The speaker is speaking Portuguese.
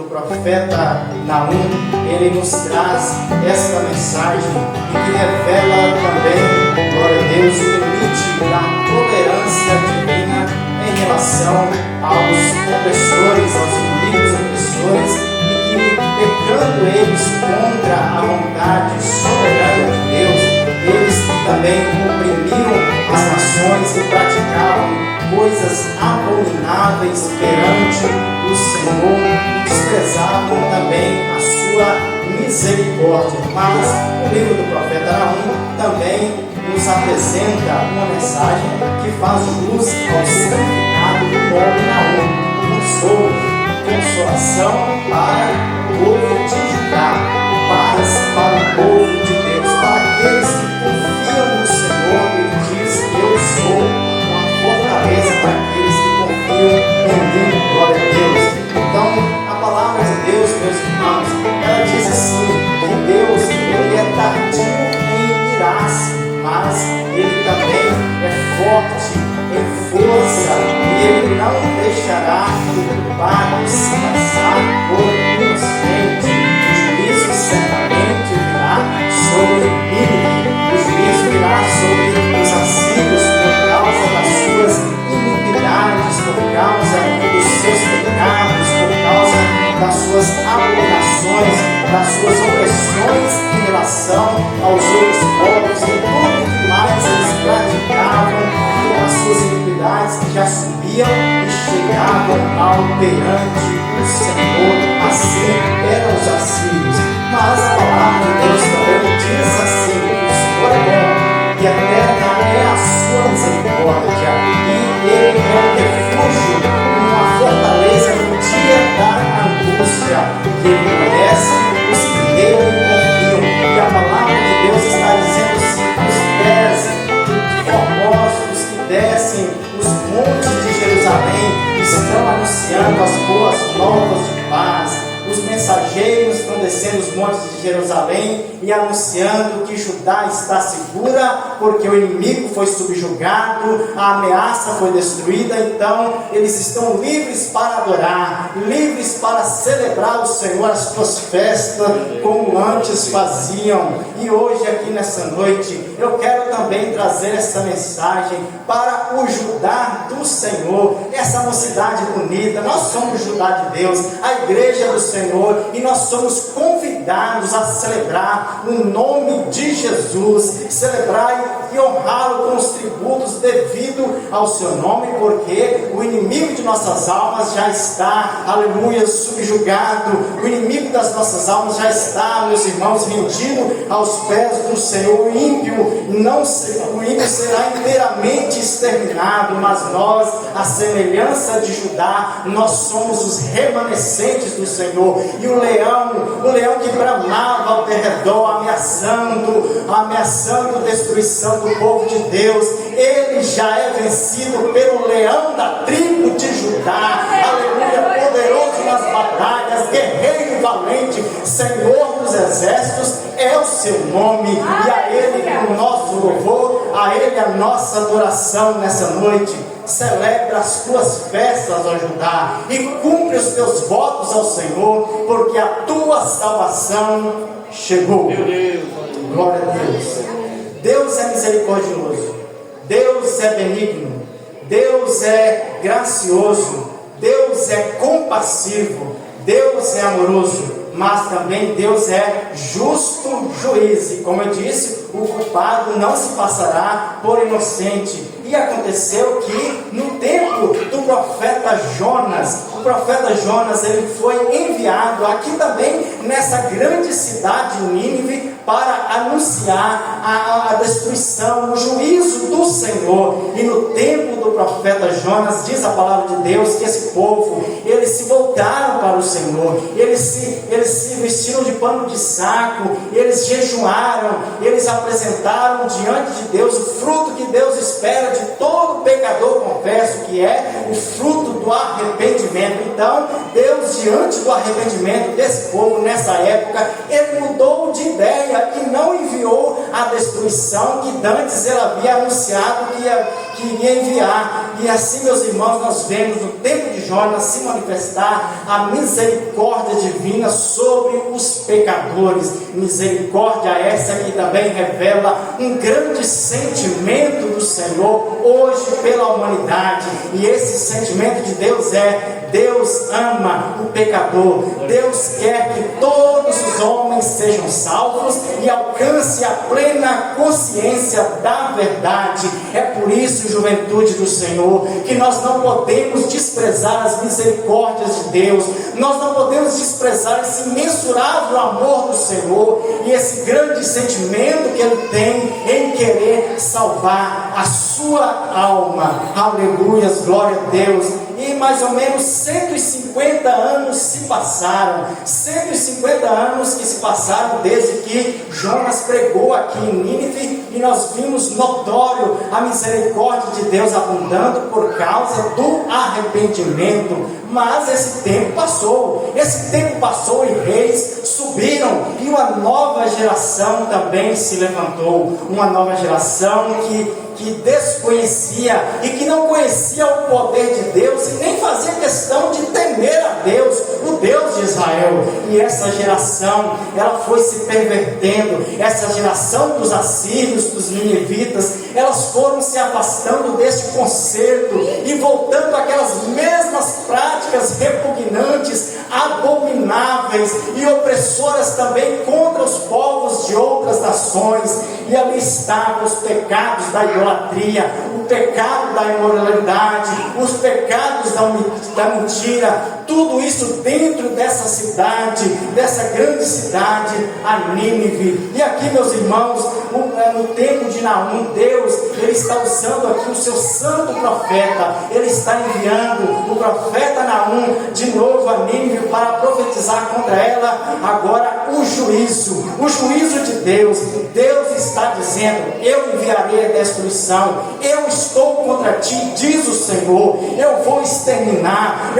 profeta Naum, ele nos traz esta mensagem e que revela também, glória a Deus, o limite da tolerância divina em relação aos opressores, aos inimigos opressores, e que, pecando eles contra a vontade soberana de Deus, eles também oprimiam as nações e praticavam coisas abomináveis perante o Senhor e desprezavam também a sua misericórdia. Mas o livro do profeta Naum também nos apresenta uma mensagem que faz jus ao significado do nome Naum, consolo, consolação para o povo de Judá, paz para o povo de Deus, para aqueles que confiam no Senhor. Ele diz: eu sou uma fortaleza para aqueles que confiam em mim, glória a Deus. Então, a palavra de Deus, meus irmãos, ela diz assim, que Deus, ele é tardio em irar-se, mas ele também é forte em força, e ele não deixará que o culpado se passar por inocente. O juízo certamente virá sobre Nínive, o juízo virá sobre os assírios por causa das suas iniquidades, por causa dos seus pecados, por causa das suas abominações, das suas opressões em relação aos outros povos e tudo que mais eles praticavam, as suas iniquidades que já subiam e chegavam ao perante o Senhor. Assim eram os assírios. Mas a palavra de Deus também diz assim: o Senhor é bom e eterna é a sua misericórdia, e ele é um refúgio, uma fortaleza no dia da angústia, e ele conhece os que nele confiam. E a palavra de Deus está dizendo assim: os pés formosos que descem os montes de Jerusalém estão anunciando as boas novas de paz. Os mensageiros estão descendo os montes de Jerusalém e anunciando que Judá está segura, porque o inimigo foi subjugado, a ameaça foi destruída. Então eles estão livres para adorar, livres para celebrar o Senhor, as suas festas, como antes faziam. E hoje aqui nessa noite eu quero também trazer essa mensagem para o Judá do Senhor, essa mocidade bonita. Nós somos Judá de Deus, a igreja do Senhor, e nós somos convidados a celebrar o nome de Jesus, celebrar e honrá-lo com os tributos devido ao seu nome, porque o inimigo de nossas almas já está, aleluia, subjugado. O inimigo das nossas almas já está, meus irmãos, rendido aos pés do Senhor. O ímpio será inteiramente exterminado, mas nós, a semelhança de Judá, nós somos os remanescentes do Senhor. E o leão que bramava ao derredor, ameaçando destruição do povo de Deus, ele já é vencido pelo leão da tribo de Judá, aleluia, poderoso nas batalhas, guerreiro valente, Senhor dos exércitos é o seu nome, e a ele o nosso louvor, a ele a nossa adoração nessa noite. Celebra as tuas festas, ó Judá, e cumpre os teus votos ao Senhor, porque a tua salvação chegou. Meu Deus. Glória a Deus. Deus é misericordioso, Deus é benigno, Deus é gracioso, Deus é compassivo, Deus é amoroso, mas também Deus é justo juiz. E como eu disse, o culpado não se passará por inocente. E aconteceu que no tempo do profeta Jonas, o profeta Jonas, ele foi enviado aqui também nessa grande cidade de Nínive para anunciar a destruição, o juízo do Senhor. E no tempo do profeta Jonas, diz a palavra de Deus que esse povo, eles se voltaram para o Senhor, eles se vestiram de pano de saco, eles jejuaram, eles apresentaram diante de Deus o fruto que Deus espera de todo pecador converso, que é o fruto do arrependimento. Então Deus, diante do arrependimento desse povo nessa época, ele mudou mudou de ideia e não enviou a destruição que dantes ele havia anunciado que iria enviar. E assim, meus irmãos, nós vemos no tempo de Jonas se manifestar a misericórdia divina sobre os pecadores. Misericórdia essa que também revela um grande sentimento do Senhor hoje pela humanidade. E esse sentimento de Deus Deus ama o pecador. Deus quer que todos os homens sejam salvos e alcancem a plena consciência da verdade. É por isso, juventude do Senhor, que nós não podemos desprezar as misericórdias de Deus. Nós não podemos desprezar esse imensurável amor do Senhor e esse grande sentimento que Ele tem em querer salvar a sua alma. Aleluias, glória a Deus. E mais ou menos 150 anos se passaram. 150 anos que se passaram desde que Jonas pregou aqui em Nínive, e nós vimos notório a misericórdia de Deus abundando por causa do arrependimento. Mas esse tempo passou e reis subiram, e uma nova geração também se levantou. Uma nova geração que desconhecia e que não conhecia o poder de Deus e nem fazia questão de temer a Deus, o Deus de Israel. E essa geração, ela foi se pervertendo. Essa geração dos assírios, dos ninivitas, elas foram se afastando deste concerto e voltando àquelas mesmas práticas repugnantes, abomináveis e opressoras também contra os povos de outras nações. E ali estavam os pecados da idolatria, o pecado da imoralidade, os pecados da mentira, tudo isso dentro dessa cidade, dessa grande cidade, a Nínive. E aqui, meus irmãos, no tempo de Naum, Deus, Ele está usando aqui o seu santo profeta. Ele está enviando o profeta Naum de novo a Nínive para profetizar contra ela agora o juízo de Deus. Deus está dizendo: eu enviarei a destruição, eu estou contra ti, diz o Senhor, eu vou exterminar,